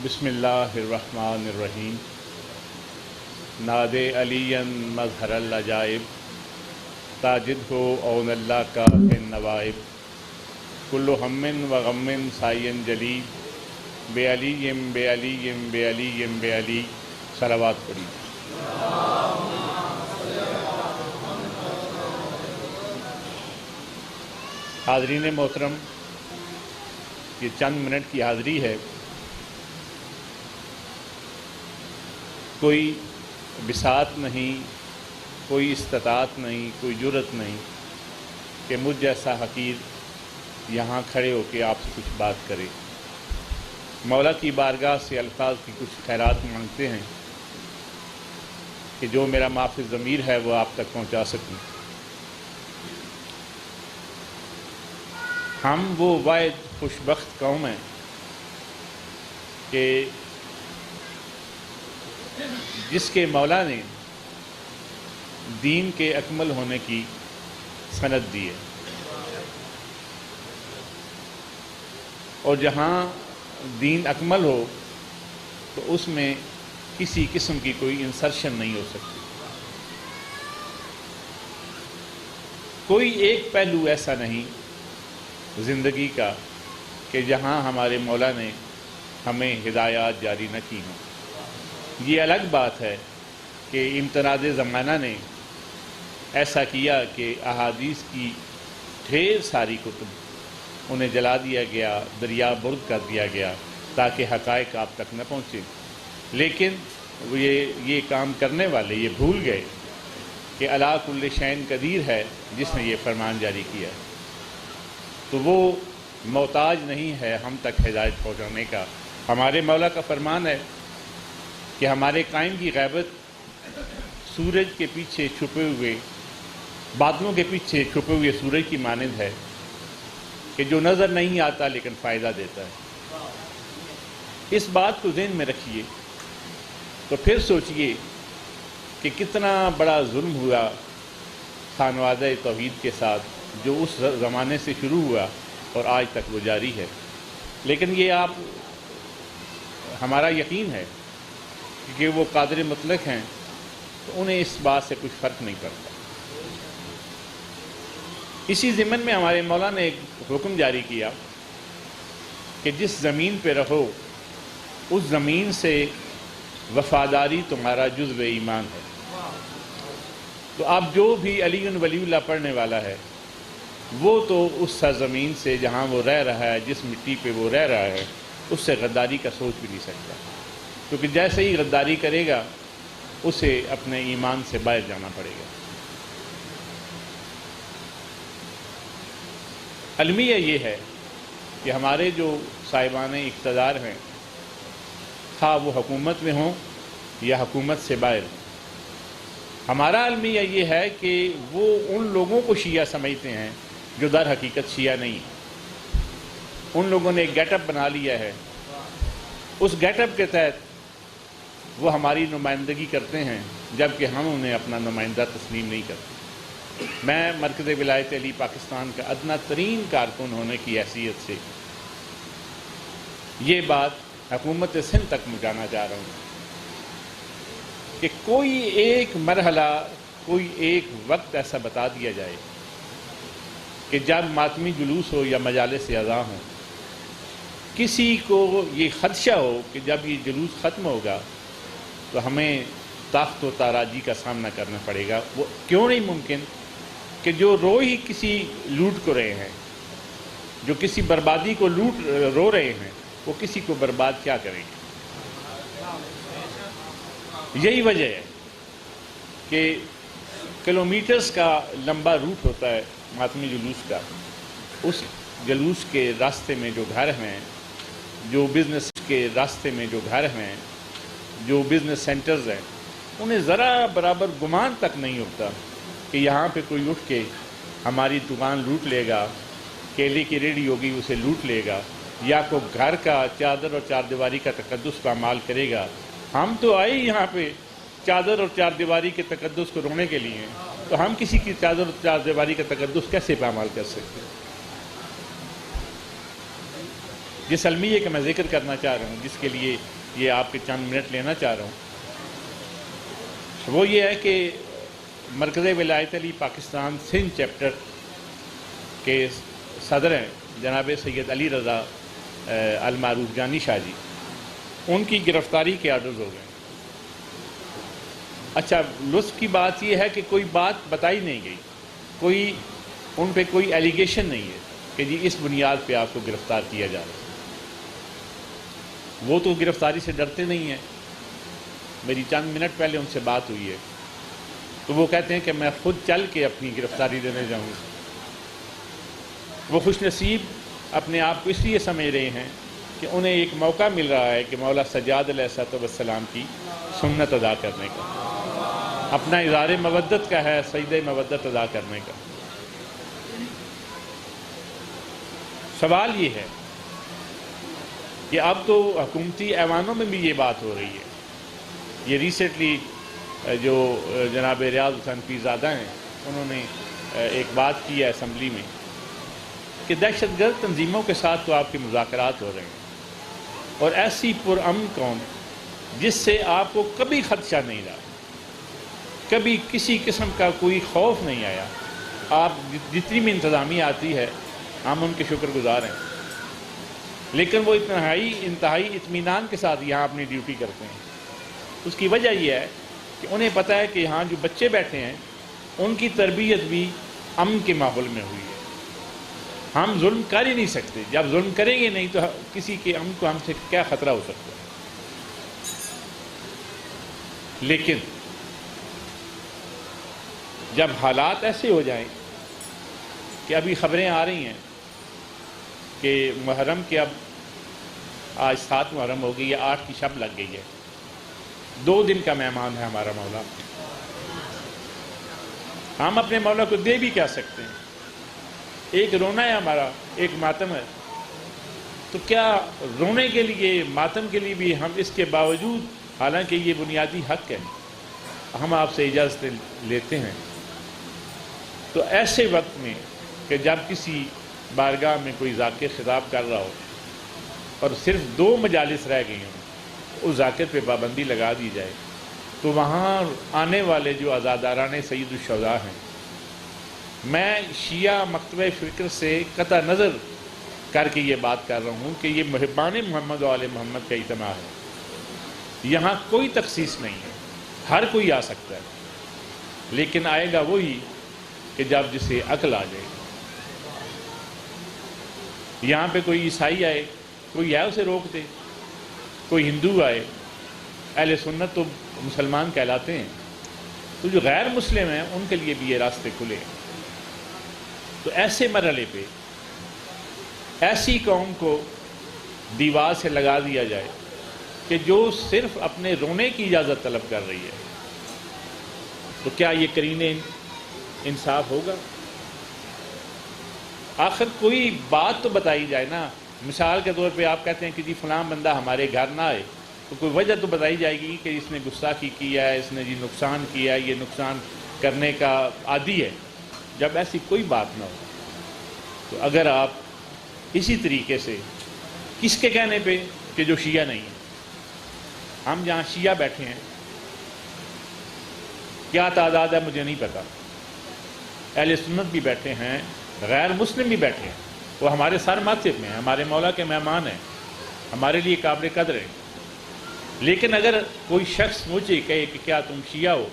بسم اللہ الرحمن الرحیم ناد علیً مظہر العجائب تاجد ہو اون اللہ کا نوائب کل ہم و غم سائن جلی بے علی بے علی بے علی بے علی صلوات پڑھی۔ حاضرین محترم، یہ چند منٹ کی حاضری ہے۔ کوئی بساط نہیں، کوئی استطاعت نہیں، کوئی جرأت نہیں کہ مجھ جیسا حقیر یہاں کھڑے ہو کے آپ سے کچھ بات کرے۔ مولا کی بارگاہ سے الفاظ کی کچھ خیرات مانگتے ہیں کہ جو میرا معافی ضمیر ہے وہ آپ تک پہنچا سکوں۔ ہم وہ واحد خوشبخت قوم ہیں کہ جس کے مولا نے دین کے اکمل ہونے کی سند دی ہے، اور جہاں دین اکمل ہو تو اس میں کسی قسم کی کوئی انسرشن نہیں ہو سکتی۔ کوئی ایک پہلو ایسا نہیں زندگی کا کہ جہاں ہمارے مولا نے ہمیں ہدایات جاری نہ کی ہوں۔ یہ الگ بات ہے کہ امتناع زمانہ نے ایسا کیا کہ احادیث کی ڈھیر ساری کتب انہیں جلا دیا گیا، دریا برد کر دیا گیا تاکہ حقائق آپ تک نہ پہنچے، لیکن یہ کام کرنے والے یہ بھول گئے کہ علی کل شیء قدیر ہے جس نے یہ فرمان جاری کیا ہے، تو وہ محتاج نہیں ہے ہم تک ہدایت پہنچانے کا۔ ہمارے مولا کا فرمان ہے کہ ہمارے قائم کی غیبت سورج کے پیچھے چھپے ہوئے، بادلوں کے پیچھے چھپے ہوئے سورج کی مانند ہے کہ جو نظر نہیں آتا لیکن فائدہ دیتا ہے۔ اس بات کو ذہن میں رکھیے تو پھر سوچئے کہ کتنا بڑا ظلم ہوا خانوادہ توحید کے ساتھ جو اس زمانے سے شروع ہوا اور آج تک وہ جاری ہے۔ لیکن یہ آپ ہمارا یقین ہے کہ وہ قادر مطلق ہیں تو انہیں اس بات سے کچھ فرق نہیں پڑتا۔ اسی ضمن میں ہمارے مولا نے ایک حکم جاری کیا کہ جس زمین پہ رہو اس زمین سے وفاداری تمہارا جزو ایمان ہے۔ تو اب جو بھی علی ولی اللہ پڑھنے والا ہے وہ تو اس سرزمین سے جہاں وہ رہ رہا ہے، جس مٹی پہ وہ رہ رہا ہے، اس سے غداری کا سوچ بھی نہیں سکتا، کیونکہ جیسے ہی غداری کرے گا اسے اپنے ایمان سے باہر جانا پڑے گا۔ المیہ یہ ہے کہ ہمارے جو صاحبان اقتدار ہیں، خواہ وہ حکومت میں ہوں یا حکومت سے باہر، ہمارا المیہ یہ ہے کہ وہ ان لوگوں کو شیعہ سمجھتے ہیں جو در حقیقت شیعہ نہیں ہیں۔ ان لوگوں نے ایک گیٹ اپ بنا لیا ہے، اس گیٹ اپ کے تحت وہ ہماری نمائندگی کرتے ہیں جبکہ ہم انہیں اپنا نمائندہ تسلیم نہیں کرتے۔ میں مرکز ولایت علی پاکستان کا ادنیٰ ترین کارکن ہونے کی حیثیت سے یہ بات حکومت سندھ تک پہنچانا چاہ رہا ہوں کہ کوئی ایک مرحلہ، کوئی ایک وقت ایسا بتا دیا جائے کہ جب ماتمی جلوس ہو یا مجالس اعزاں ہوں، کسی کو یہ خدشہ ہو کہ جب یہ جلوس ختم ہوگا تو ہمیں تاخت و تاراجی کا سامنا کرنا پڑے گا۔ وہ کیوں نہیں ممکن کہ جو رو ہی کسی لوٹ کو رہے ہیں، جو کسی بربادی کو رو رہے ہیں، وہ کسی کو برباد کیا کریں گے؟ یہی وجہ ہے کہ کلومیٹرز کا لمبا روٹ ہوتا ہے ماتمی جلوس کا۔ اس جلوس کے راستے میں جو گھر ہیں، جو بزنس کے راستے میں جو گھر ہیں، جو بزنس سینٹرز ہیں، انہیں ذرا برابر گمان تک نہیں ہوتا کہ یہاں پہ کوئی اٹھ کے ہماری دکان لوٹ لے گا، کیلے کی ریڑھی ہوگی اسے لوٹ لے گا، یا کوئی گھر کا چادر اور چار دیواری کا تقدس پامال کرے گا۔ ہم تو آئے یہاں پہ چادر اور چار دیواری کے تقدس کو روکنے کے لیے، تو ہم کسی کی چادر اور چار دیواری کا تقدس کیسے پامال کر سکتے ہیں؟ جس المیے کا میں ذکر کرنا چاہ رہا ہوں، جس کے لیے یہ آپ کے چند منٹ لینا چاہ رہا ہوں، وہ یہ ہے کہ مرکز ولایت علی پاکستان سندھ چیپٹر کے صدر ہیں جناب سید علی رضا المعروف جانی شاہ جی، ان کی گرفتاری کے آرڈرز ہو گئے۔ اچھا، لطف کی بات یہ ہے کہ کوئی بات بتائی نہیں گئی، کوئی ان پہ کوئی ایلیگیشن نہیں ہے کہ جی اس بنیاد پہ آپ کو گرفتار کیا جا رہا ہے۔ وہ تو گرفتاری سے ڈرتے نہیں ہیں۔ میری چند منٹ پہلے ان سے بات ہوئی ہے تو وہ کہتے ہیں کہ میں خود چل کے اپنی گرفتاری دینے جاؤں گا۔ وہ خوش نصیب اپنے آپ کو اس لیے سمجھ رہے ہیں کہ انہیں ایک موقع مل رہا ہے کہ مولا سجاد علیہ السلام کی سنت ادا کرنے کا، اپنا اظہار مودت کا ہے، سجدہ مودت ادا کرنے کا۔ سوال یہ ہے کہ اب تو حکومتی ایوانوں میں بھی یہ بات ہو رہی ہے۔ یہ ریسنٹلی جو جناب ریاض حسین پیرزادہ ہیں، انہوں نے ایک بات کی ہے اسمبلی میں کہ دہشت گرد تنظیموں کے ساتھ تو آپ کے مذاکرات ہو رہے ہیں، اور ایسی پرامن قوم جس سے آپ کو کبھی خدشہ نہیں رہا، کبھی کسی قسم کا کوئی خوف نہیں آیا، آپ جتنی بھی انتظامیہ آتی ہے ہم ان کے شکر گزار ہیں، لیکن وہ انتہائی اطمینان کے ساتھ یہاں اپنی ڈیوٹی کرتے ہیں۔ اس کی وجہ یہ ہے کہ انہیں پتہ ہے کہ یہاں جو بچے بیٹھے ہیں ان کی تربیت بھی امن کے ماحول میں ہوئی ہے۔ ہم ظلم کر ہی نہیں سکتے، جب ظلم کریں گے نہیں تو کسی کے امن کو ہم سے کیا خطرہ ہو سکتا ہے۔ لیکن جب حالات ایسے ہو جائیں کہ ابھی خبریں آ رہی ہیں کہ محرم کے اب آج 7 محرم ہو گئی ہے، 8 کی شب لگ گئی ہے، 2 دن کا مہمان ہے ہمارا مولا، ہم اپنے مولا کو دے بھی کیا سکتے ہیں؟ ایک رونا ہے ہمارا، ایک ماتم ہے، تو کیا رونے کے لیے، ماتم کے لیے بھی ہم اس کے باوجود، حالانکہ یہ بنیادی حق ہے، ہم آپ سے اجازت لیتے ہیں؟ تو ایسے وقت میں کہ جب کسی بارگاہ میں کوئی ذاکر خطاب کر رہا ہو اور صرف 2 مجالس رہ گئی ہوں، اس ذاکر پہ پابندی لگا دی جائے، تو وہاں آنے والے جو عزاداران سید الشہداء ہیں، میں شیعہ مکتبہ فکر سے قطع نظر کر کے یہ بات کر رہا ہوں کہ یہ محبان محمد و آل محمد کا اجتماع ہے، یہاں کوئی تخصیص نہیں ہے، ہر کوئی آ سکتا ہے، لیکن آئے گا وہی کہ جب جسے عقل آ جائے۔ یہاں پہ کوئی عیسائی آئے، کوئی ہے اسے روک دے، کوئی ہندو آئے، اہل سنت تو مسلمان کہلاتے ہیں، تو جو غیر مسلم ہیں ان کے لیے بھی یہ راستے کھلے ہیں۔ تو ایسے مرحلے پہ ایسی قوم کو دیوار سے لگا دیا جائے کہ جو صرف اپنے رونے کی اجازت طلب کر رہی ہے، تو کیا یہ قرین انصاف ہوگا؟ آخر کوئی بات تو بتائی جائے نا۔ مثال کے طور پہ آپ کہتے ہیں کہ جی فلاں بندہ ہمارے گھر نہ آئے، تو کوئی وجہ تو بتائی جائے گی کہ اس نے گستاخی کیا ہے، اس نے جی نقصان کیا ہے، یہ نقصان کرنے کا عادی ہے۔ جب ایسی کوئی بات نہ ہو تو اگر آپ اسی طریقے سے کس کے کہنے پہ کہ جو شیعہ نہیں ہے، ہم جہاں شیعہ بیٹھے ہیں، کیا تعداد ہے مجھے نہیں پتا، اہل سنت بھی بیٹھے ہیں، غیر مسلم بھی بیٹھے ہیں، وہ ہمارے سر ماتھے میں ہیں، ہمارے مولا کے مہمان ہیں، ہمارے لیے قابل قدر ہیں۔ لیکن اگر کوئی شخص مجھے کہے کہ کیا تم شیعہ ہو،